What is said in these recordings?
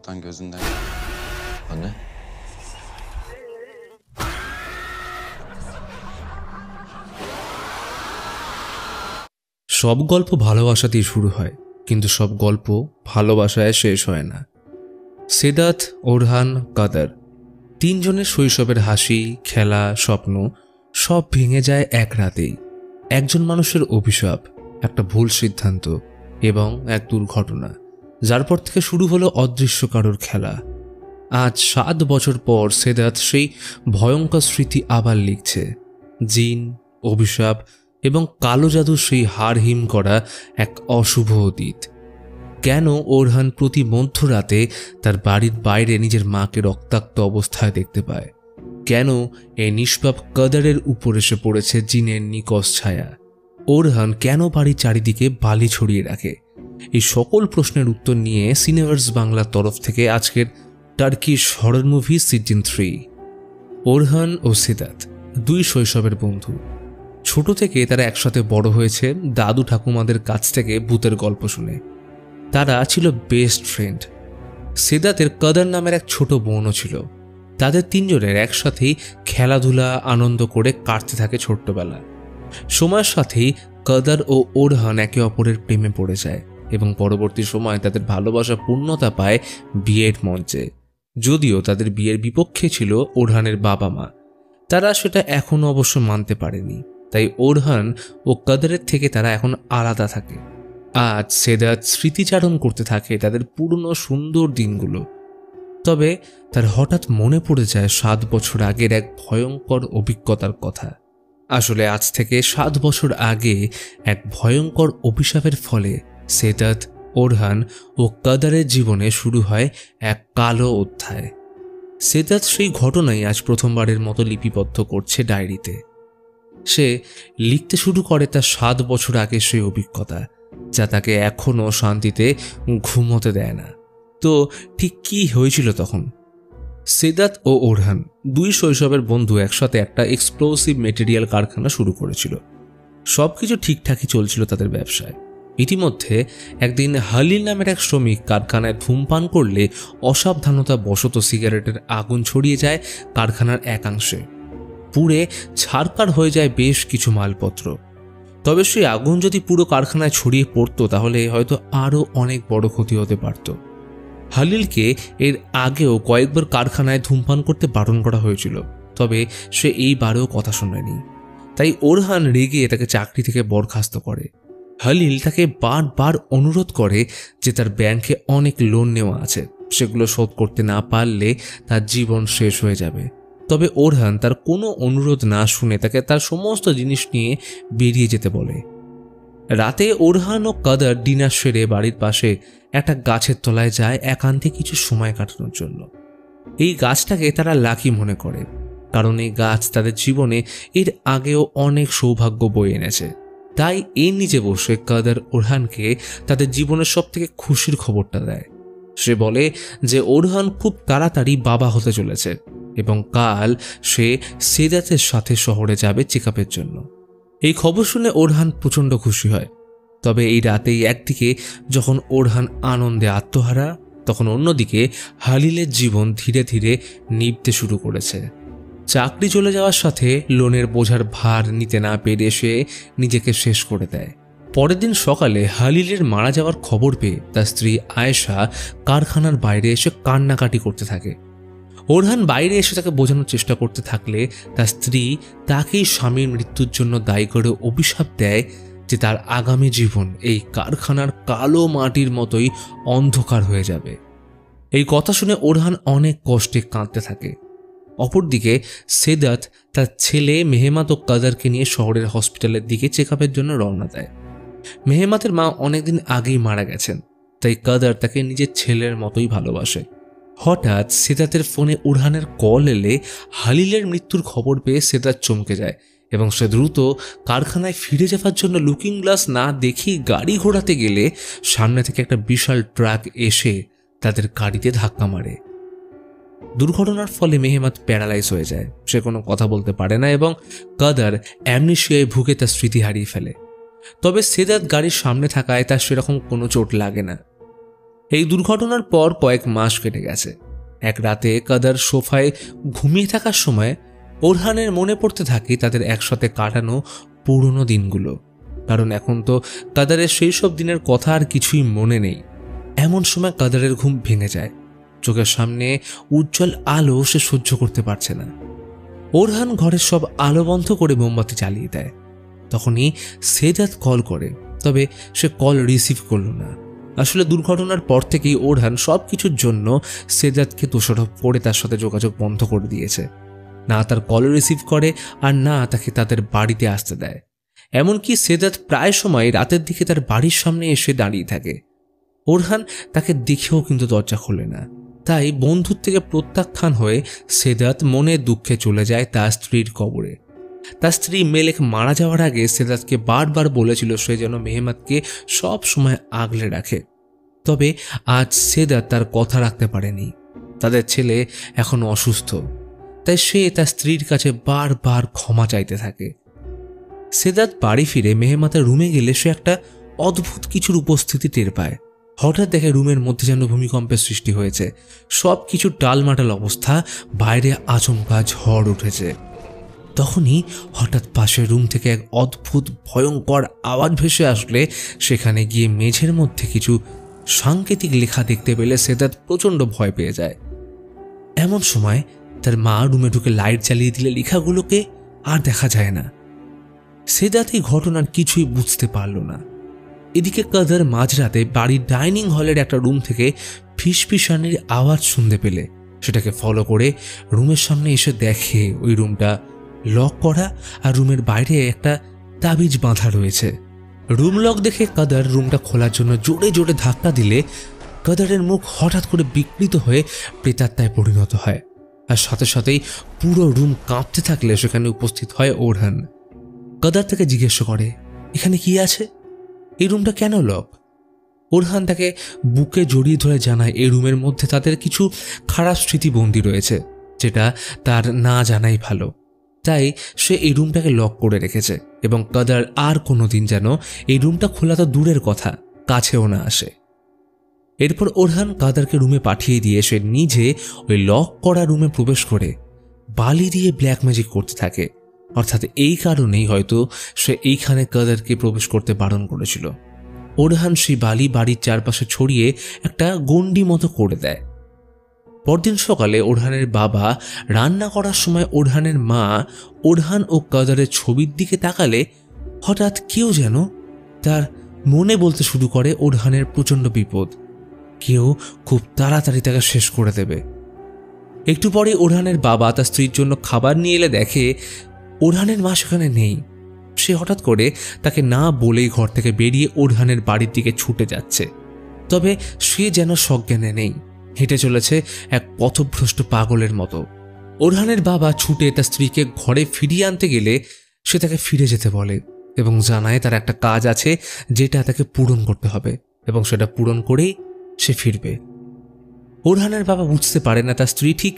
Allah'tan gözünden. Anne? সব গল্প ভালোবাসাতেই শুরু হয়, কিন্তু সব গল্প ভালোবাসায় শেষ হয় না। সিদ্ধার্থ, ওরহান, কাদার তিনজনের শৈশবের হাসি, খেলা, স্বপ্ন সব ভেঙে যায় এক রাতেই। একজন মানুষের অভিশাপ, একটা ভুল সিদ্ধান্ত এবং এক দুর্ঘটনা, যার পর থেকে শুরু হলো অদৃশ্য কারোর খেলা। আজ 7 বছর পর সিদ্ধার্থ সেই ভয়ঙ্কর স্মৃতি আবার লিখছে। জিন, অভিশাপ এবং কালো জাদুর সেই হাড়হিম করা এক অশুভ অতীত। কেন ওরহান প্রতি মধ্যরাতে তার বাড়ির বাইরে নিজের মাকে রক্তাক্ত অবস্থায় দেখতে পায়? কেন এই নিষ্পাপ কাদারের উপর এসে পড়েছে জিনের নিকষ ছায়া? ওরহান কেন বাড়ির চারিদিকে বালি ছড়িয়ে রাখে? এই সকল প্রশ্নের উত্তর নিয়ে সিনেভার্স বাংলার তরফ থেকে আজকের Turkish horror movie season 3। Orhan ও সিদ্ধার্থ দুই শৈশবের বন্ধু। ছোট থেকে তারা একসাথে বড় হয়েছে দাদু ঠাকুমাদের কাছ থেকে ভূতের গল্প শুনে। তারা ছিল বেস্ট ফ্রেন্ড। সিদ্ধার্থের কাদার নামের এক ছোট বোনও ছিল। তাদের তিনজনের একসাথেই খেলাধুলা আনন্দ করে কাটতে থাকে ছোট্টবেলা। সময়ের সাথেই কাদার ও ওরহান একে অপরের প্রেমে পড়ে যায় এবং পরবর্তী সময় তাদের ভালোবাসা পূর্ণতা পায় বিয়ের মঞ্চে। যদিও তাদের বিয়ের বিপক্ষে ছিল ওরহানের বাবা মা, তারা সেটা এখনও অবশ্য মানতে পারেনি। তাই ওরহান ও কাদারের থেকে তারা এখন আলাদা থাকে। আজ সিদ্ধার্থ স্মৃতিচারণ করতে থাকে তাদের পুরনো সুন্দর দিনগুলো। তবে তার হঠাৎ মনে পড়ে যায় 7 বছর আগের এক ভয়ঙ্কর অভিজ্ঞতার কথা। আসলে আজ থেকে 7 বছর আগে এক ভয়ঙ্কর অভিশাপের ফলে সিদ্ধার্থ, ওরহান ও কাদারের জীবনে শুরু হয় এক কালো অধ্যায়। সিদ্ধার্থ সেই ঘটনাই আজ প্রথমবারের মতো লিপিবদ্ধ করছে ডায়েরিতে। সে লিখতে শুরু করে তার 7 বছর আগের সেই অভিজ্ঞতা, যা তাকে এখনও শান্তিতে ঘুমোতে দেয় না। তো ঠিক কী হয়েছিল তখন? সিদ্ধার্থ ও ওরহান দুই শৈশবের বন্ধু একসাথে একটা এক্সপ্লোসিভ মেটেরিয়াল কারখানা শুরু করেছিল। সবকিছু ঠিকঠাকই চলছিল তাদের ব্যবসায়। ইতিমধ্যে একদিন হালিল নামের এক শ্রমিক কারখানায় ধূমপান করলে অসাবধানতা বশত সিগারেটের আগুন ছড়িয়ে যায় কারখানার একাংশে। পুড়ে ছারকার হয়ে যায় বেশ কিছু মালপত্র। তবে সেই আগুন যদি পুরো কারখানায় ছড়িয়ে পড়তো তাহলে হয়তো আরও অনেক বড় ক্ষতি হতে পারত। হালিলকে এর আগেও কয়েকবার কারখানায় ধূমপান করতে বারণ করা হয়েছিল, তবে সে এইবারেও কথা শোনেনি। তাই ওরহান রেগে তাকে চাকরি থেকে বরখাস্ত করে। হালিল তাকে বারবার অনুরোধ করে যে তার ব্যাংকে অনেক লোন নেওয়া আছে, সেগুলো শোধ করতে না পারলে তার জীবন শেষ হয়ে যাবে। তবে ওরহান তার কোনো অনুরোধ না শুনে তাকে তার সমস্ত জিনিস নিয়ে বেরিয়ে যেতে বলে। রাতে ওরহান ও কাদার ডিনার সেরে বাড়ির পাশে একটা গাছের তলায় যায় একান্তে কিছু সময় কাটানোর জন্য। এই গাছটাকে তারা লাকি মনে করে, কারণ এই গাছ তাদের জীবনে এর আগেও অনেক সৌভাগ্য বয়ে এনেছে। তাই এর নিচে বসে কাদার ওরহানকে তাদের জীবনের সব থেকে খুশির খবরটা দেয়। সে বলে যে ওরহান খুব তাড়াতাড়ি বাবা হতে চলেছে এবং কাল সে সিদ্ধার্থের সাথে শহরে যাবে চেকআপের জন্য। এই খবর শুনে ওরহান প্রচণ্ড খুশি হয়। তবে এই রাতেই একদিকে যখন ওরহান আনন্দে আত্মহারা, তখন অন্যদিকে হালিলের জীবন ধীরে ধীরে নিভতে শুরু করেছে। চাকরি চলে যাওয়ার সাথে লোনের বোঝার ভার নিতে না পেরে সে নিজেকে শেষ করে দেয়। পরের দিন সকালে হালিলের মারা যাওয়ার খবর পেয়ে তার স্ত্রী আয়েশা কারখানার বাইরে এসে কান্নাকাটি করতে থাকে। ওরহান বাইরে এসে তাকে বোঝানোর চেষ্টা করতে থাকলে তার স্ত্রী তাকেই স্বামীর মৃত্যুর জন্য দায়ী করে অভিশাপ দেয় যে তার আগামী জীবন এই কারখানার কালো মাটির মতোই অন্ধকার হয়ে যাবে। এই কথা শুনে ওরহান অনেক কষ্টে কাঁদতে থাকে। অপরদিকে সিদ্ধার্থ তার ছেলে মেহমাত ও কাদারকে নিয়ে শহরের হসপিটালের দিকে চেকআপের জন্য রওনা দেয়। মেহমাতের মা অনেকদিন আগেই মারা গেছেন, তাই কাদার তাকে নিজের ছেলের মতোই ভালোবাসে। হঠাৎ সিদ্ধার্থের ফোনে ওরহানের কল এলে হালিলের মৃত্যুর খবর পেয়ে সিদ্ধার্থ চমকে যায় এবং সে দ্রুত কারখানায় ফিরে যাওয়ার জন্য লুকিং গ্লাস না দেখেই গাড়ি ঘোরাতে গেলে সামনে থেকে একটা বিশাল ট্রাক এসে তাদের গাড়িতে ধাক্কা মারে। দুর্ঘটনার ফলে মেহমাত প্যারালাইজ হয়ে যায়, সে কোনো কথা বলতে পারে না এবং কাদার অ্যামনেশিয়ায় ভুগে তার স্মৃতি হারিয়ে ফেলে। তবে সিদ্ধার্থ গাড়ির সামনে থাকায় তার সেরকম কোনো চোট লাগে না। এই দুর্ঘটনার পর কয়েক মাস কেটে গেছে। এক রাতে কাদার সোফায় ঘুমিয়ে থাকার সময় ওরহানের মনে পড়তে থাকে তাদের একসাথে কাটানো পুরনো দিনগুলো। কারণ এখন তো কাদারের সেই সব দিনের কথা আর কিছুই মনে নেই। এমন সময় কাদারের ঘুম ভেঙে যায়। চোখের সামনে উজ্জ্বল আলো সে সহ্য করতে পারছে না। ওরহান ঘরের সব আলো বন্ধ করে মোমবাতি জ্বালিয়ে দেয়। তখনই সেদাত কল করে, তবে সে কল রিসিভ করল না। আসলে দুর্ঘটনার পর থেকেই ওরহান সব কিছুর জন্য সেদাতকে দোষারোপ করে তার সাথে যোগাযোগ বন্ধ করে দিয়েছে। না তার কল রিসিভ করে আর না তাকে তাদের বাড়িতে আসতে দেয়। এমনকি সেদাত প্রায় সময় রাতের দিকে তার বাড়ির সামনে এসে দাঁড়িয়ে থাকে। ওরহান তাকে দেখেও কিন্তু দরজা খোলে না। তাই বন্ধুর থেকে প্রত্যাখ্যান হয়ে সেদাত মনে দুঃখে চলে যায় তার স্ত্রীর কবরে। তার স্ত্রী মেলেক মারা যাওয়ার আগে সেদাতকে বারবার বলেছিল সে যেন মেহমাতকে সব সময় আগলে রাখে। তবে আজ সেদাত তার কথা রাখতে পারেনি। তাদের ছেলে এখন অসুস্থ, তাই সে তার স্ত্রীর কাছে বারবার ক্ষমা চাইতে থাকে। সেদাত বাড়ি ফিরে মেহমাতের রুমে গেলে সে একটা অদ্ভুত কিছুর উপস্থিতি টের পায়। হঠাৎ দেখে রুমের মধ্যে যেন ভূমিকম্পের সৃষ্টি হয়েছে। সব কিছু টালমাটাল অবস্থা, বাইরে আচমকা ঝড় উঠেছে। তখনই হঠাৎ পাশের রুম থেকে এক অদ্ভুত ভয়ঙ্কর আওয়াজ ভেসে আসলে সেখানে গিয়ে মেঝের মধ্যে কিছু সাংকেতিক লেখা দেখতে পেলে সেদাত প্রচণ্ড ভয় পেয়ে যায়। এমন সময় তার মা রুমে ঢুকে লাইট জ্বালিয়ে দিলে লেখাগুলোকে আর দেখা যায় না। সেদাত এই ঘটনার কিছুই বুঝতে পারল না। এদিকে কাদার মাঝরাতে বাড়ির ডাইনিং হলের একটা রুম থেকে ফিসফিসানির আওয়াজ শুনতে পেলে সেটাকে ফলো করে রুমের সামনে এসে দেখে ওই রুমটা লক করা আর রুমের বাইরে একটা তাবিজ বাঁধা রয়েছে। রুম লক দেখে কাদার রুমটা খোলার জন্য জোরে জোরে ধাক্কা দিলে কাদারের মুখ হঠাৎ করে বিকৃত হয়ে প্রেতাত্মায় পরিণত হয়। আর সাথে সাথেই পুরো রুম কাঁপতে থাকলে সেখানে উপস্থিত হয় ওরহান। কাদার তাকে জিজ্ঞেস করে, এখানে কি আছে? এই রুমটা কেন লক? ওরহান তাকে বুকে জড়িয়ে ধরে জানায় এই রুমের মধ্যে তাদের কিছু খারাপ স্মৃতিবন্দী রয়েছে, যেটা তার না জানাই ভালো। তাই সে এই রুমটাকে লক করে রেখেছে এবং কাদার আর কোনোদিন যেন এই রুমটা খোলা তো দূরের কথা, কাছেও না আসে। এরপর ওরহান কাদারকে রুমে পাঠিয়ে দিয়ে সে নিজে ওই লক করা রুমে প্রবেশ করে বালি দিয়ে ব্ল্যাক ম্যাজিক করতে থাকে। অর্থাৎ এই কারণেই হয়তো সে এইখানে কাদারকে প্রবেশ করতে বারণ করেছিল। ওরহান সেই বালি বাড়ির চারপাশে ছড়িয়ে একটা গণ্ডি মতো করে দেয়। পরদিন সকালে ওরহানের বাবা রান্না করার সময় ওরহানের মা ওরহান ও কাদারের ছবির দিকে তাকালে হঠাৎ কেউ যেন তার মনে বলতে শুরু করে ওরহানের প্রচণ্ড বিপদ, কেউ খুব তাড়াতাড়ি তাকে শেষ করে দেবে। একটু পরে ওরহানের বাবা তার স্ত্রীর জন্য খাবার নিয়ে এলে দেখে ওরহানের মা সেখানে নেই। সে হঠাৎ করে তাকে না বলেই ঘর থেকে বেরিয়ে ওরহানের বাড়ির দিকে ছুটে যাচ্ছে। তবে সে যেন সজ্ঞানে নেই, হেঁটে চলেছে এক পথভ্রষ্ট পাগলের মতো। ওরহানের বাবা ছুটে তার স্ত্রীকে ঘরে ফিরিয়ে আনতে গেলে সে তাকে ফিরে যেতে বলে এবং জানায় তার একটা কাজ আছে যেটা তাকে পূরণ করতে হবে এবং সেটা পূরণ করেই সে ফিরবে। ওরহানের বাবা বুঝতে পারে না তার স্ত্রী ঠিক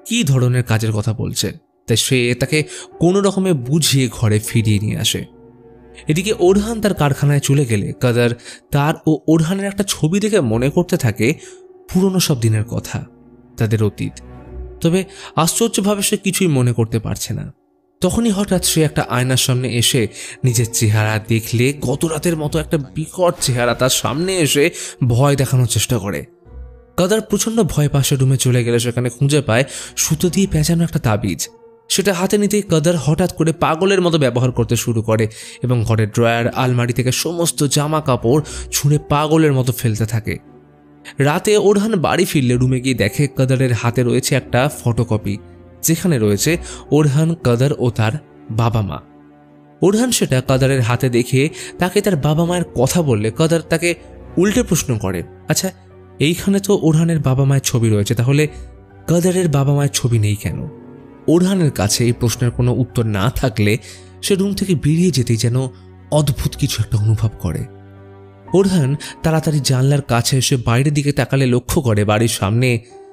কী ধরনের কাজের কথা বলছে, তাই সে তাকে কোনো রকমে বুঝিয়ে ঘরে ফিরিয়ে নিয়ে আসে। এদিকে ওরহান তার কারখানায় চলে গেলে কাদার তার ও ওরহানের একটা ছবি দেখে মনে করতে থাকে পুরনো সব দিনের কথা, তাদের অতীত। তবে আশ্চর্যভাবে সে কিছুই মনে করতে পারছে না। তখনই হঠাৎ সে একটা আয়নার সামনে এসে নিজের চেহারা দেখলে গত রাতের মতো একটা বিকট চেহারা তার সামনে এসে ভয় দেখানোর চেষ্টা করে। কাদার প্রচণ্ড ভয় পাশের রুমে চলে গেলে সেখানে খুঁজে পায় সুতো দিয়ে পেঁচানো একটা তাবিজ। সেটা হাতে নিতেই কাদার হঠাৎ করে পাগলের মতো ব্যবহার করতে শুরু করে এবং ঘরের ড্রয়ার আলমারি থেকে সমস্ত জামা কাপড় ছুঁড়ে পাগলের মতো ফেলতে থাকে। রাতে ওরহান বাড়ি ফিরলে রুমে গিয়ে দেখে কাদারের হাতে রয়েছে একটা ফটোকপি, যেখানে রয়েছে ওরহান, কাদার ও তার বাবা মা। ওরহান সেটা কাদারের হাতে দেখে তাকে তার বাবা মায়ের কথা বললে কাদার তাকে উল্টে প্রশ্ন করে, আচ্ছা এইখানে তো ওরহানের বাবা মায়ের ছবি রয়েছে, তাহলে কাদারের বাবা মায়ের ছবি নেই কেন? ওরহানের কাছে এই প্রশ্নের কোনো উত্তর না থাকলে সে রুম থেকে বেরিয়ে যেতেই যেন অদ্ভুত কিছু একটা অনুভব করে। ওরহান তাড়াতাড়ি জানলার কাছে এসে বাইরের দিকে তাকালে লক্ষ্য করে বাড়ির সামনে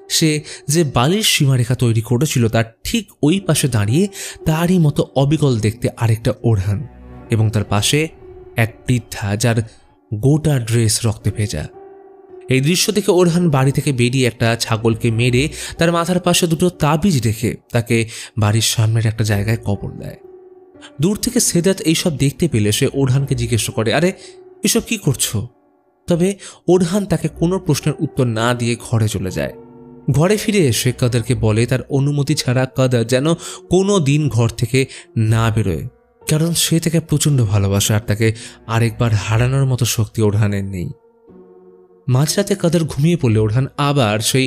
সে যে বালির সীমারেখা তৈরি করেছিল তার ঠিক ওই পাশে দাঁড়িয়ে তারই মতো অবিকল দেখতে আরেকটা ওরহান এবং তার পাশে এক বৃদ্ধা যার গোটা ড্রেস রক্তে ভেজা। এই দৃশ্য দেখে ওরহান বাড়ি থেকে বেরিয়ে একটা ছাগলকে মেরে তার মাথার পাশে দুটো তাবিজ রেখে তাকে বাড়ির সামনের একটা জায়গায় কবর দেয়। দূর থেকে সেদাত এইসব দেখতে পেলে সে ওরহানকে জিজ্ঞেস করে, আরে এসব কি করছো? তবে ওরহান তাকে কোনো প্রশ্নের উত্তর না দিয়ে ঘরে চলে যায়। ঘরে ফিরে এসে কাদারকে বলে তার অনুমতি ছাড়া কাদার যেন কোনো দিন ঘর থেকে না বেরোয়, কারণ সে তাকে প্রচণ্ড ভালোবাসে আর তাকে আরেকবার হারানোর মতো শক্তি ওরহানের নেই। মাঝরাতে কাদার ঘুমিয়ে পড়লে ওরহান আবার সেই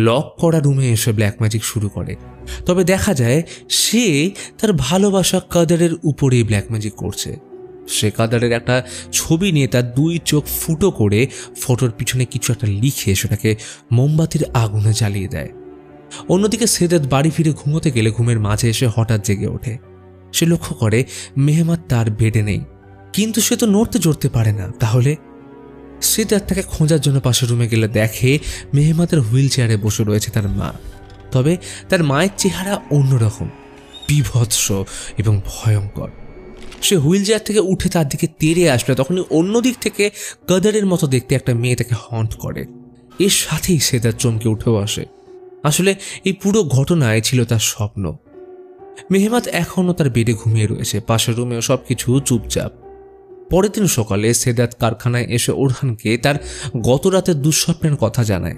লক করা রুমে এসে ব্ল্যাক ম্যাজিক শুরু করে। তবে দেখা যায় সে তার ভালোবাসা কাদারের উপরেই ব্ল্যাক ম্যাজিক করছে। সে কাদারের একটা ছবি নিয়ে তার 2 চোখ ফুটো করে ফটোর পিছনে কিছু একটা লিখে সেটাকে মোমবাতির আগুনে জ্বালিয়ে দেয়। অন্যদিকে সেদাত বাড়ি ফিরে ঘুমোতে গেলে ঘুমের মাঝে এসে হঠাৎ জেগে ওঠে। সে লক্ষ্য করে মেহমাত তার বেডে নেই, কিন্তু সে তো নড়তে চড়তে পারে না। তাহলে সেদাত তাকে খোঁজার জন্য পাশের রুমে গেলে দেখে মেহমাতের হুইল চেয়ারে বসে রয়েছে তার মা। তবে তার মায়ের চেহারা অন্যরকম, বিভৎস এবং ভয়ঙ্কর। সে হুইল চেয়ার থেকে উঠে তার দিকে তেড়ে আসলে তখনই অন্যদিক থেকে কাদারের মতো দেখতে একটা মেয়ে তাকে হন্ট করে। এর সাথেই সেদাত চমকে উঠেও আসে। আসলে এই পুরো ঘটনায় ছিল তার স্বপ্ন। মেহমাত এখনও তার বেডে ঘুমিয়ে রয়েছে, পাশের রুমেও সবকিছু চুপচাপ। পরের দিন সকালে সেদাত কারখানায় এসে ওরহানকে তার গত রাতের দুঃস্বপ্নের কথা জানায়।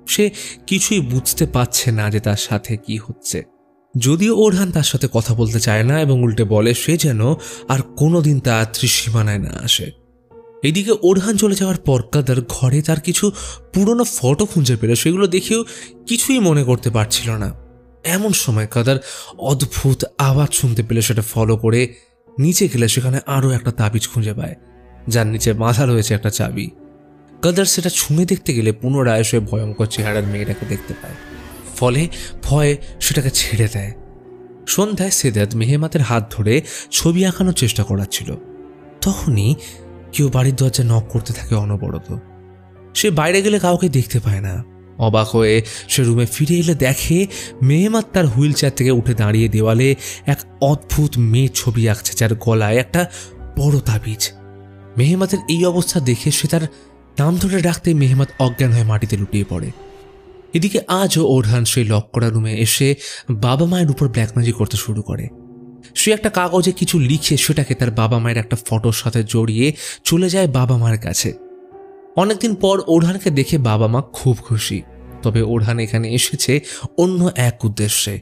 সে কিছুই বুঝতে পারছে না যে তার সাথে কি হচ্ছে। যদিও ওরহান তার সাথে কথা বলতে চায় না এবং উল্টে বলে সে যেন আর কোনোদিন তার ত্রিসীমানায় না আসে। এদিকে ওরহান চলে যাওয়ার পর কাদার ঘরে তার কিছু পুরনো ফটো খুঁজে পেল। সেগুলো দেখেও কিছুই মনে করতে পারছিল না। এমন সময় কাদার অদ্ভুত আওয়াজ শুনতে পেলে সেটা ফলো করে নিচে গেলে সেখানে আরও একটা তাবিজ খুঁজে পায়, যার নিচে বাঁধা রয়েছে একটা চাবি। কাদার সেটা ছুঁয়ে দেখতে গেলে পুনরায় সে ভয়ঙ্কর চেহারার মেয়েটাকে দেখতে পায়। ফলে ভয়ে সেটাকে ছেড়ে দেয়। সন্ধ্যায় সেদাত মেহমাতের হাত ধরে ছবি আঁকানোর চেষ্টা করাচ্ছিল। তখনই কেউ বাড়ির দরজা নক করতে থাকে অনবরত। সে বাইরে গেলে কাউকে দেখতে পায় না। অবাক হয়ে সে রুমে ফিরে এলে দেখে মেহমাত তার হুইল চেয়ার থেকে উঠে দাঁড়িয়ে দেওয়ালে এক অদ্ভুত মেয়ে ছবি আঁকছে, যার গলায় একটা বড় তাবিজ। মেহমাতের এই অবস্থা দেখে সে তার নাম ধরে ডাকতে মেহমাত অজ্ঞান হয়ে মাটিতে লুটিয়ে পড়ে। এদিকে আজও ওরহান সেই লক করা রুমে এসে বাবা মায়ের উপর ব্ল্যাক ম্যাজিক করতে শুরু করে। সে একটা কাগজে কিছু লিখে সেটাকে তার বাবা মায়ের একটা ফটোর সাথে জড়িয়ে চলে যায় বাবা মায়ের কাছে। অনেকদিন পর ওরহানকে দেখে বাবা মা খুব খুশি। তবে ওরহান এখানে এসেছে অন্য এক উদ্দেশ্যে।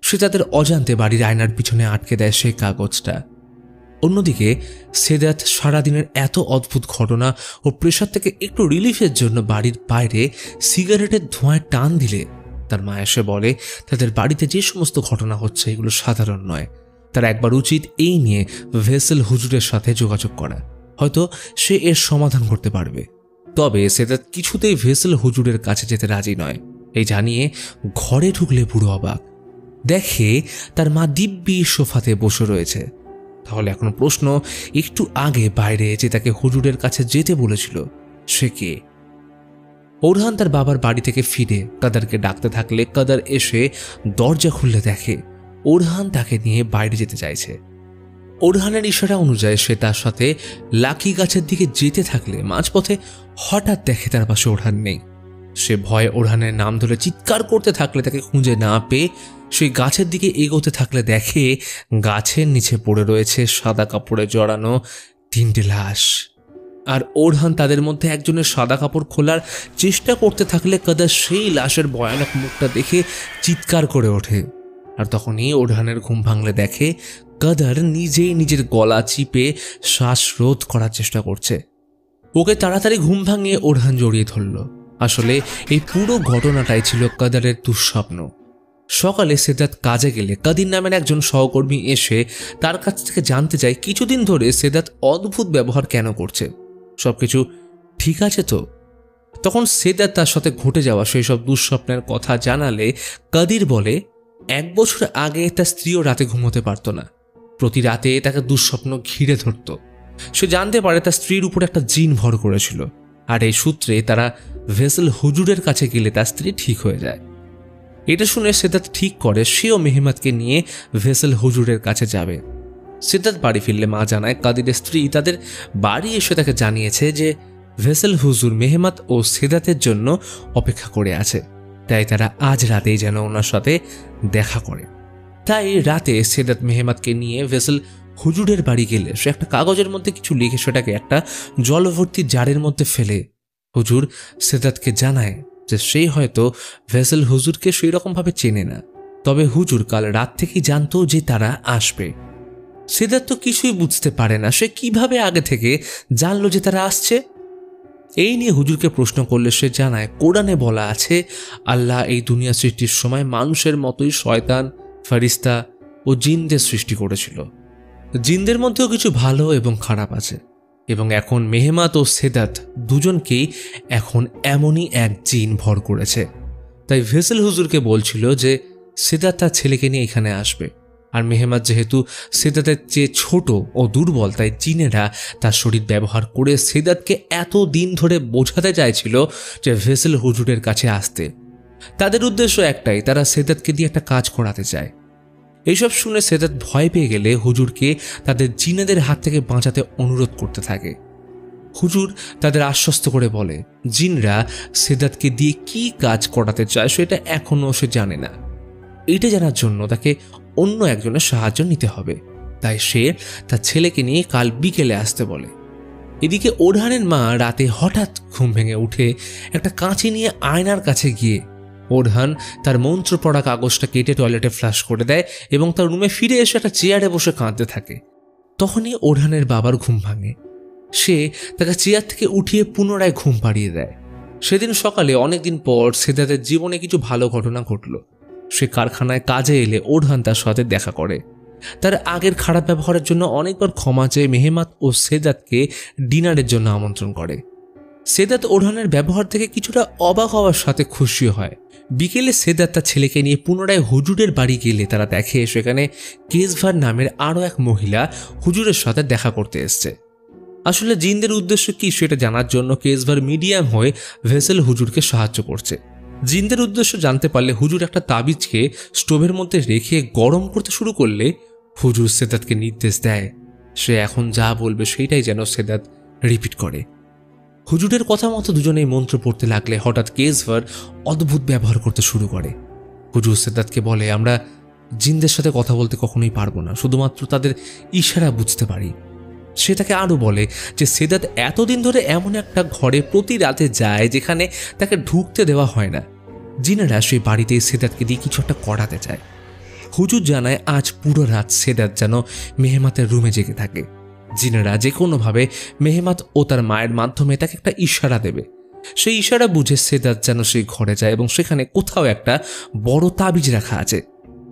সে তাদের অজান্তে বাড়ির আয়নার পিছনে আটকে দেয় সেই কাগজটা। অন্যদিকে সেদাত সারাদিনের এত অদ্ভুত ঘটনা ও প্রেশার থেকে একটু রিলিফের জন্য বাড়ির বাইরে সিগারেটের ধোঁয়ায় টান দিলে তার মা এসে বলে তাদের বাড়িতে যে সমস্ত ঘটনা হচ্ছে এগুলো সাধারণ নয়। তার একবার উচিত এই নিয়ে ভেসেল হুজুরের সাথে যোগাযোগ করা, হয়তো সে এর সমাধান করতে পারবে। তবে সেদাত কিছুতেই ভেসেল হুজুরের কাছে যেতে রাজি নয়। এই জানিয়ে ঘরে ঢুকলে পুরো অবাক, দেখে তার মা দিব্যি সোফাতে বসে রয়েছে। তাহলে এখন প্রশ্ন, একটু আগে বাইরে যে তাকে হুজুরের কাছে যেতে বলেছিল সে কে? ওরহান তার বাবার বাড়ি থেকে ফিরে কাদারকে ডাকতে থাকলে কাদার এসে দরজা খুললে দেখে ওরহান তাকে নিয়ে বাইরে যেতে চাইছে। ওরহানের ইশারা অনুযায়ী সে তার সাথে লাকি গাছের দিকে যেতে থাকলে মাঝপথে হঠাৎ দেখে তার পাশে ওরহান নেই। সে ভয়ে ওরহানের নাম ধরে চিৎকার করতে থাকলে তাকে খুঁজে না পেয়ে সেই গাছের দিকে এগোতে থাকলে দেখে গাছের নিচে পড়ে রয়েছে সাদা কাপড়ে জড়ানো 3টে লাশ। আর ওরহান তাদের মধ্যে একজনের সাদা কাপড় খোলার চেষ্টা করতে থাকলে কাদার সেই লাশের ভয়ানক মুখটা দেখে চিৎকার করে ওঠে। আর তখনই ওরহানের ঘুম ভাঙলে দেখে কাদার নিজেই নিজের গলা চিপে শ্বাসরোধ করার চেষ্টা করছে। ওকে তাড়াতাড়ি ঘুম ভাঙিয়ে ওরহান জড়িয়ে ধরল। আসলে এই পুরো ঘটনাটাই ছিল কাদারের দুঃস্বপ্ন। সকালে সেদাত কাজে গেলে কাদির নামের একজন সহকর্মী এসে তার কাছ থেকে জানতে চায় কিছুদিন ধরে সেদাত অদ্ভুত ব্যবহার কেন করছে, সবকিছু ঠিক আছে তো? তখন সেদাত তার সাথে ঘটে যাওয়া সেই সব দুঃস্বপ্নের কথা জানালে কাদির বলে 1 বছর আগে তার স্ত্রীও রাতে ঘুমোতে পারত না। প্রতি রাতে তাকে দুঃস্বপ্ন ঘিরে ধরত। সে জানতে পারে তার স্ত্রীর উপর একটা জিন ভর করেছিল, আর এই সূত্রে তারা ভেসেল হুজুরের কাছে গেলে তার স্ত্রী ঠিক হয়ে যায়। এটা শুনে সেদাত ঠিক করে সেও মেহমাতকে নিয়ে ভেসেল হুজুরের কাছে যাবে। সেদাত বাড়ি ফিরলে মা জানায় কাদিরের স্ত্রী তাদের বাড়ি এসে তাকে জানিয়েছে যে ভেসেল হুজুর মেহমাত ও সেদাতের জন্য অপেক্ষা করে আছে, তাই তারা আজ রাতেই যেন ওনার সাথে দেখা করে। তাই রাতে সেদাত মেহমাতকে নিয়ে ভেসেল হুজুরের বাড়ি গেলে সে একটা কাগজের মধ্যে কিছু লিখে সেটাকে একটা জলভর্তি জারের মধ্যে ফেলে হুজুর সেদাতকে জানায় যে সে হয়তো ভেসেল হুজুরকে সেই রকমভাবে চেনে না, তবে হুজুর কাল রাত থেকেই জানতো যে তারা আসবে। সেদাত তো কিছুই বুঝতে পারে না, সে কিভাবে আগে থেকে জানলো যে তারা আসছে। এই নিয়ে হুজুরকে প্রশ্ন করলে সে জানায় কোরআনে বলা আছে আল্লাহ এই দুনিয়া সৃষ্টির সময় মানুষের মতোই শয়তান, ফেরেশতা ও জিনদের সৃষ্টি করেছিল। জিনদের মধ্যেও কিছু ভালো এবং খারাপ আছে, এবং এখন মেহমাত ও সেদাত দুজনকেই এখন এমনই এক জিন ভর করেছে। তাই ভেসেল হুজুরকে বলছিল যে সেদাত তার ছেলেকে নিয়ে এখানে আসবে, আর মেহমাত যেহেতু সেদাতের চেয়ে ছোট ও দুর্বল, তাই জিনেরা তার শরীর ব্যবহার করে সেদাতকে এত দিন ধরে বোঝাতে চাইছিল যে ভেসেল হুজুরের কাছে আসতে। তাদের উদ্দেশ্য একটাই, তারা সেদাতকে দিয়ে একটা কাজ করাতে চায়। এইসব শুনে সেদাত ভয় পেয়ে গেলে হুজুরকে তাদের জিনেদের হাত থেকে বাঁচাতে অনুরোধ করতে থাকে। হুজুর তাদের আশ্বস্ত করে বলে জিনরা সেদাতকে দিয়ে কি কাজ করাতে চায় সেটা এখনও সে জানে না। এটা জানার জন্য তাকে অন্য একজনের সাহায্য নিতে হবে, তাই সে তার ছেলেকে নিয়ে কাল বিকেলে আসতে বলে। এদিকে ওরহানের মা রাতে হঠাৎ ঘুম ভেঙে উঠে একটা কাঁচি নিয়ে আয়নার কাছে গিয়ে ওরহান তার মন্ত্র পড়া কাগজটা কেটে টয়লেটে ফ্লাশ করে দেয় এবং তার রুমে ফিরে এসে একটা চেয়ারে বসে কাঁদতে থাকে। তখনই ওরহানের বাবার ঘুম ভাঙে, সে তাকে চেয়ার থেকে উঠিয়ে পুনরায় ঘুম পাড়িয়ে দেয়। সেদিন সকালে অনেকদিন পর সেদাতের জীবনে কিছু ভালো ঘটনা ঘটল। সে কারখানায় কাজে এলে ওরহান তার সাথে দেখা করে। তার আগের খারাপ ব্যবহারের জন্য অনেকবার ক্ষমা চেয়ে মেহমাত ও সেদাতকে ডিনারের জন্য আমন্ত্রণ করে। সেদাত ওরহানের ব্যবহার থেকে কিছুটা অবাক হওয়ার সাথে খুশি হয়। বিকেলে সেদাত তার ছেলেকে নিয়ে পুনরায় হুজুরের বাড়ি গেলে তারা দেখে সেখানে কেসভার নামের আরও এক মহিলা হুজুরের সাথে দেখা করতে এসছে। আসলে জিনদের উদ্দেশ্য কি সেটা জানার জন্য কেসভার মিডিয়াম হয়ে ভেসেল হুজুরকে সাহায্য করছে। জিনদের উদ্দেশ্য জানতে পারলে হুজুর একটা তাবিজকে স্টোভের মধ্যে রেখে গরম করতে শুরু করলে হুজুর সেদাতকে নির্দেশ দেয় সে এখন যা বলবে সেইটাই যেন সেদাত রিপিট করে। হুজুরের কথা মতো দুজনেই মন্ত্র পড়তে লাগলে হঠাৎ কেসভার অদ্ভুত ব্যবহার করতে শুরু করে। হুজুর সেদাতকে বলে আমরা জিনদের সাথে কথা বলতে কখনোই পারবো না, শুধুমাত্র তাদের ইশারা বুঝতে পারি। সে তাকে আরও বলে যে সেদাত এতদিন ধরে এমন একটা ঘরে প্রতি রাতে যায় যেখানে তাকে ঢুকতে দেওয়া হয় না। জিনেরা সেই বাড়িতে সেদাতকে দিয়ে কিছু একটা করাতে চায়। হুজুর জানায় আজ পুরো রাত সেদাত যেন মেহমাতের রুমে জেগে থাকে। জিনেরা যে কোনোভাবে মেহমাত ও তার মায়ের মাধ্যমে তাকে একটা ইশারা দেবে। সেই ইশারা বুঝে সেদাত যেন সেই ঘরে যায় এবং সেখানে কোথাও একটা বড় তাবিজ রাখা আছে।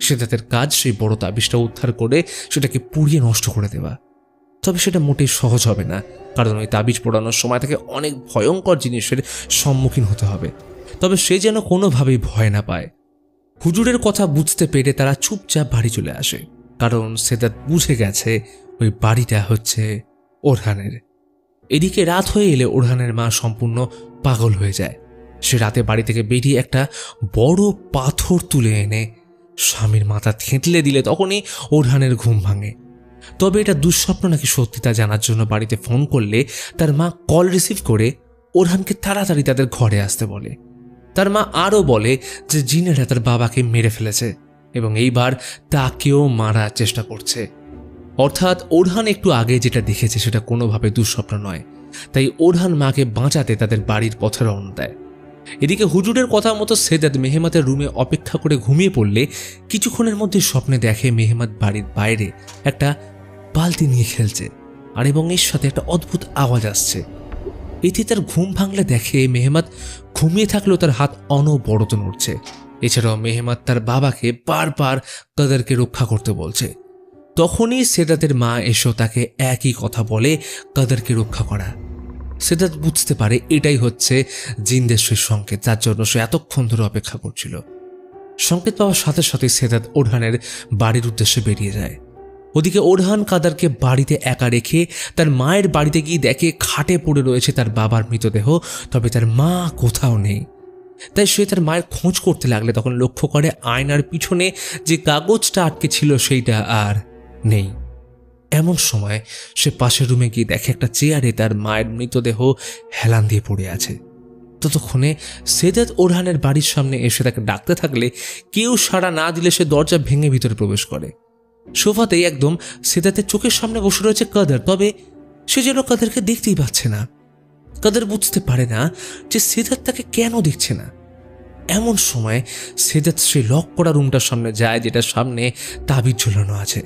সেদাতের কাজ সেই বড় তাবিজটা উদ্ধার করে সেটাকে পুড়িয়ে নষ্ট করে দেওয়া। তবে সেটা মোটেই সহজ হবে না, কারণ ওই তাবিজ পোড়ানোর সময় তাকে অনেক ভয়ঙ্কর জিনিসের সম্মুখীন হতে হবে। তবে সে যেন কোনোভাবেই ভয় না পায়। হুজুরের কথা বুঝতে পেরে তারা চুপচাপ বাড়ি চলে আসে, কারণ সেদাত বুঝে গেছে ওই বাড়িটা হচ্ছে ওরহানের। এদিকে রাত হয়ে এলে ওরহানের মা সম্পূর্ণ পাগল হয়ে যায়। সে রাতে বাড়ি থেকে বেরিয়ে একটা বড় পাথর তুলে এনে স্বামীর মাথা থেঁতলে দিলে তখনই ওরহানের ঘুম ভাঙে। তবে এটা দুঃস্বপ্ন নাকি সত্যি তা জানার জন্য বাড়িতে ফোন করলে তার মা কল রিসিভ করে ওরহানকে তাড়াতাড়ি তাদের ঘরে আসতে বলে। তার মা আরও বলে যে জিনেরা তার বাবাকে মেরে ফেলেছে এবং এইবার তাকেও মারার চেষ্টা করছে। অর্থাৎ ওরহান একটু আগে যেটা দেখেছে সেটা কোনোভাবে দুঃস্বপ্ন নয়। তাই ওরহান মাকে বাঁচাতে তাদের বাড়ির পথে রওনা দেয়। এদিকে হুজুরের কথা মতো সেদাত মেহমাতের রুমে অপেক্ষা করে ঘুমিয়ে পড়লে কিছুক্ষণের মধ্যে স্বপ্নে দেখে মেহমাত বাড়ির বাইরে একটা বালতি নিয়ে খেলছে আর এবং এর সাথে একটা অদ্ভুত আওয়াজ আসছে। এতে তার ঘুম ভাঙলে দেখে মেহমাত ঘুমিয়ে থাকলেও তার হাত অনবরত নড়ছে। এছাড়াও মেহমাত তার বাবাকে বারবার কাদারকে রক্ষা করতে বলছে। তখনই সেদাতের মা এসেও তাকে একই কথা বলে কাদারকে রক্ষা করা। সেদাত বুঝতে পারে এটাই হচ্ছে জিনদের সেই সংকেত, যার জন্য সে এতক্ষণ ধরে অপেক্ষা করছিল। সংকেত পাওয়ার সাথে সাথে সেদাত ওরহানের বাড়ির উদ্দেশ্যে বেরিয়ে যায়। ওদিকে ওরহান কাদারকে বাড়িতে একা রেখে তার মায়ের বাড়িতে গিয়ে দেখে খাটে পড়ে রয়েছে তার বাবার মৃতদেহ, তবে তার মা কোথাও নেই। তাই সে তার মায়ের খোঁজ করতে লাগলে তখন লক্ষ্য করে আয়নার পিছনে যে কাগজটা আটকে ছিল সেইটা আর নেই। এমন সময় সে পাশের রুমে গিয়ে দেখে একটা চেয়ারে তার মায়ের মৃতদেহ হেলান দিয়ে পড়ে আছে। ততক্ষণে সেদাত ওরহানের বাড়ির সামনে এসে তাকে ডাকতে থাকলে কেউ সাড়া না দিলে সে দরজা ভেঙে ভিতরে প্রবেশ করে। সোফাতেই একদম সেদাতের চোখের সামনে বসে রয়েছে কাদার, তবে সে যেন কাদারকে দেখতেই পাচ্ছে না। কাদার বুঝতে পারে না যে সেদাত তাকে কেন দেখছে না। এমন সময় সেদাত সে লক করা রুমটার সামনে যায়, যেটার সামনে তাবিজ ঝুলানো আছে।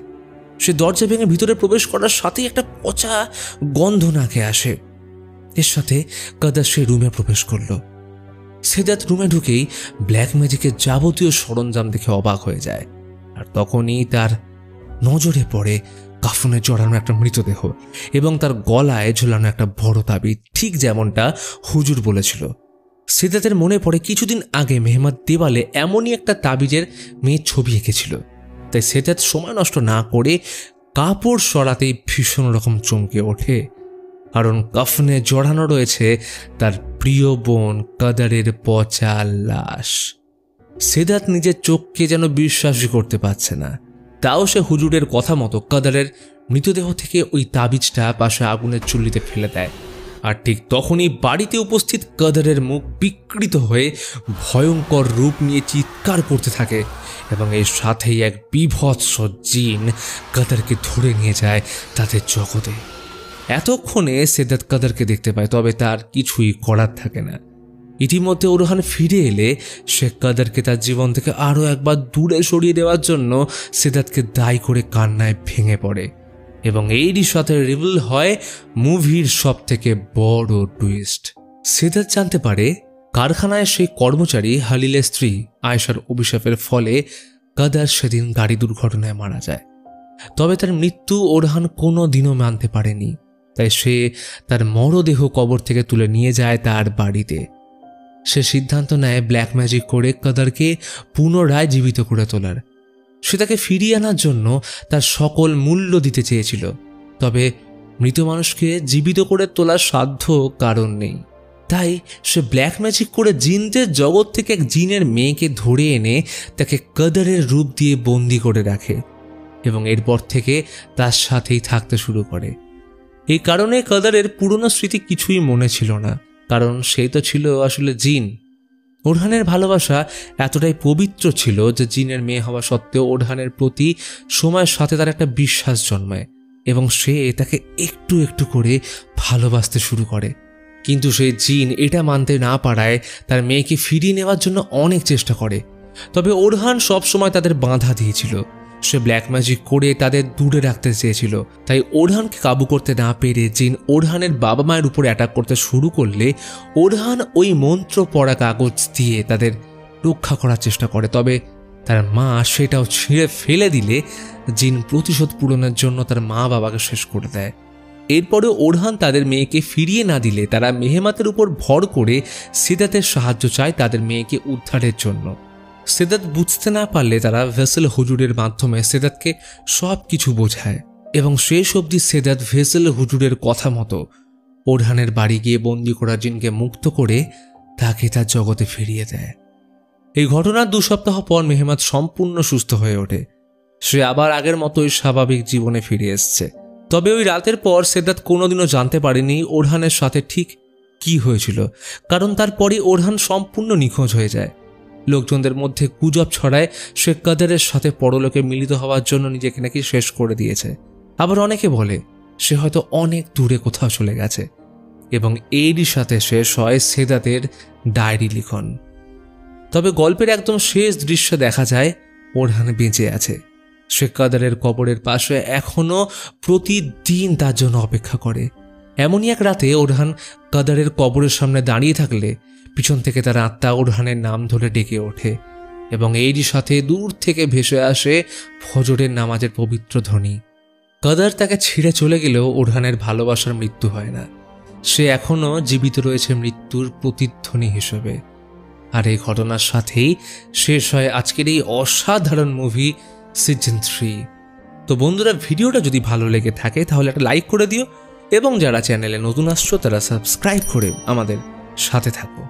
সে দরজা ভেঙে ভিতরে প্রবেশ করার সাথেই একটা পচা গন্ধ নাকে আসে। এর সাথে কাদার সে রুমে প্রবেশ করল। সেদাত রুমে ঢুকেই ব্ল্যাক ম্যাজিকের যাবতীয় সরঞ্জাম দেখে অবাক হয়ে যায়। আর তখনই তার নজরে পড়ে কাফনে জড়ানো একটা মৃতদেহ এবং তার গলায় ঝুলানো একটা বড় তাবিজ, ঠিক যেমনটা হুজুর বলেছিল। সেদাতের মনে পড়ে কিছুদিন আগে মেহমাদ দেওয়ালে এমনই একটা তাবিজের মেয়ের ছবি এঁকেছিল। তাই সেদাত সময় নষ্ট না করে কাপড় সরাতেই ভীষণ রকম চমকে ওঠে, কারণ কাফনে জড়ানো রয়েছে তার প্রিয় বোন কাদারের পচা লাশ। সেদাত নিজের চোখকে যেন বিশ্বাসই করতে পারছে না। তাও সে হুজুরের কথা মতো কাদারের মৃতদেহ থেকে ওই তাবিজটা পাশে আগুনের চুল্লিতে ফেলে দেয়। আর ঠিক তখনই বাড়িতে উপস্থিত কাদারের মুখ বিকৃত হয়ে ভয়ঙ্কর রূপ নিয়ে চিৎকার করতে থাকে এবং এর সাথেই এক বিভৎস জিন কাদারকে ধরে নিয়ে যায় তাদের জগতে। এতক্ষণে সেদাত কাদারকে দেখতে পায়, তবে তার কিছুই করার থাকে না। ইতিমধ্যে ওরহান ফিরে এলে সে কাদারকে তার জীবন থেকে আরও একবার দূরে সরিয়ে দেওয়ার জন্য সেদাতকে দায়ী করে কান্নায় ভেঙে পড়ে এবং এরই সাথে রিভিল হয় মুভির সব থেকে বড় টুইস্ট। সেদাত জানতে পারে কারখানায় সেই কর্মচারী হালিলের স্ত্রী আয়েশার অভিশাপের ফলে কাদার সেদিন গাড়ি দুর্ঘটনায় মারা যায়। তবে তার মৃত্যু ওরহান কোনো দিনও মানতে পারেনি। তাই সে তার মরদেহ কবর থেকে তুলে নিয়ে যায় তার বাড়িতে। সে সিদ্ধান্ত নেয় ব্ল্যাক ম্যাজিক করে কাদারকে পুনরায় জীবিত করে তোলার। সে তাকে ফিরিয়ে আনার জন্য তার সকল মূল্য দিতে চেয়েছিল, তবে মৃত মানুষকে জীবিত করে তোলার সাধ্য কারণ নেই। তাই সে ব্ল্যাক ম্যাজিক করে জিনদের জগৎ থেকে এক জিনের মেয়েকে ধরে এনে তাকে কাদারের রূপ দিয়ে বন্দি করে রাখে এবং এরপর থেকে তার সাথেই থাকতে শুরু করে। এই কারণে কাদারের পুরনো স্মৃতি কিছুই মনে ছিল না, কারণ সেই তো ছিল আসলে জিন। ওরহানের ভালোবাসা এতটাই পবিত্র ছিল যে জিনের মেয়ে হওয়া সত্ত্বেও ওরহানের প্রতি সময়ের সাথে তার একটা বিশ্বাস জন্মায় এবং সে তাকে একটু একটু করে ভালোবাসতে শুরু করে। কিন্তু সেই জিন এটা মানতে না পারায় তার মেয়েকে ফিরিয়ে নেওয়ার জন্য অনেক চেষ্টা করে। তবে ওরহান সবসময় তাদের বাধা দিয়েছিল। সে ব্ল্যাক ম্যাজিক করে তাদের দূরে রাখতে চেয়েছিল। তাই ওরহানকে কাবু করতে না পেরে জিন ওরহানের বাবা মায়ের উপর অ্যাটাক করতে শুরু করলে ওরহান ওই মন্ত্র পড়া কাগজ দিয়ে তাদের রক্ষা করার চেষ্টা করে। তবে তার মা সেটাও ছিঁড়ে ফেলে দিলে জিন প্রতিশোধ পূরণের জন্য তার মা বাবাকে শেষ করে দেয়। এরপরে ওরহান তাদের মেয়েকে ফিরিয়ে না দিলে তারা মেহমাতের উপর ভর করে সেদাতের সাহায্য চায় তাদের মেয়েকে উদ্ধারের জন্য। সেদাত বুঝতে না পারলে তারা ভেসেল হুজুরের মাধ্যমে সেদাতকে সব কিছু বোঝায় এবং শেষ অবধি সেদাত ভেসেল হুজুরের কথা মতো ওরহানের বাড়ি গিয়ে বন্দি করা জিনকে মুক্ত করে তাকে তার জগতে ফিরিয়ে দেয়। এই ঘটনার 2 সপ্তাহ পর মেহমাত সম্পূর্ণ সুস্থ হয়ে ওঠে। সে আবার আগের মতোই স্বাভাবিক জীবনে ফিরে এসছে। তবে ওই রাতের পর সেদাত কোনোদিনও জানতে পারেনি ওরহানের সাথে ঠিক কি হয়েছিল, কারণ তারপরই ওরহান সম্পূর্ণ নিখোঁজ হয়ে যায়। লোকজনদের মধ্যে গুজব ছড়ায় সে কাদারের সাথে পরলোকে মিলিত হওয়ার জন্য নিজেকে নাকি শেষ করে দিয়েছে। আবার অনেকে বলে সে হয়তো অনেক দূরে কোথাও চলে গেছে এবং এরই সাথে শেষ হয় সেদাতের ডায়েরি লিখন। তবে গল্পের একদম শেষ দৃশ্য দেখা যায় ওরহান বেঁচে আছে। সে কাদারের কবরের পাশে এখনো প্রতিদিন তার জন্য অপেক্ষা করে। এমনই এক রাতে ওরহান কাদারের কবরের সামনে দাঁড়িয়ে থাকলে পিছন থেকে তার আত্মা ওরহানের নাম ধরে ডেকে ওঠে এবং এরই সাথে দূর থেকে ভেসে আসে ফজরের নামাজের পবিত্র ধ্বনি। কাদার তাকে ছিঁড়ে চলে গেলেও ওরহানের ভালোবাসার মৃত্যু হয় না। সে এখনও জীবিত রয়েছে মৃত্যুর প্রতিধ্বনি হিসেবে। আর এই ঘটনার সাথেই শেষ হয় আজকের এই অসাধারণ মুভি সিজন 3। তো বন্ধুরা, ভিডিওটা যদি ভালো লেগে থাকে তাহলে একটা লাইক করে দিও এবং যারা চ্যানেলে নতুন আসছো তারা সাবস্ক্রাইব করে আমাদের সাথে থাকো।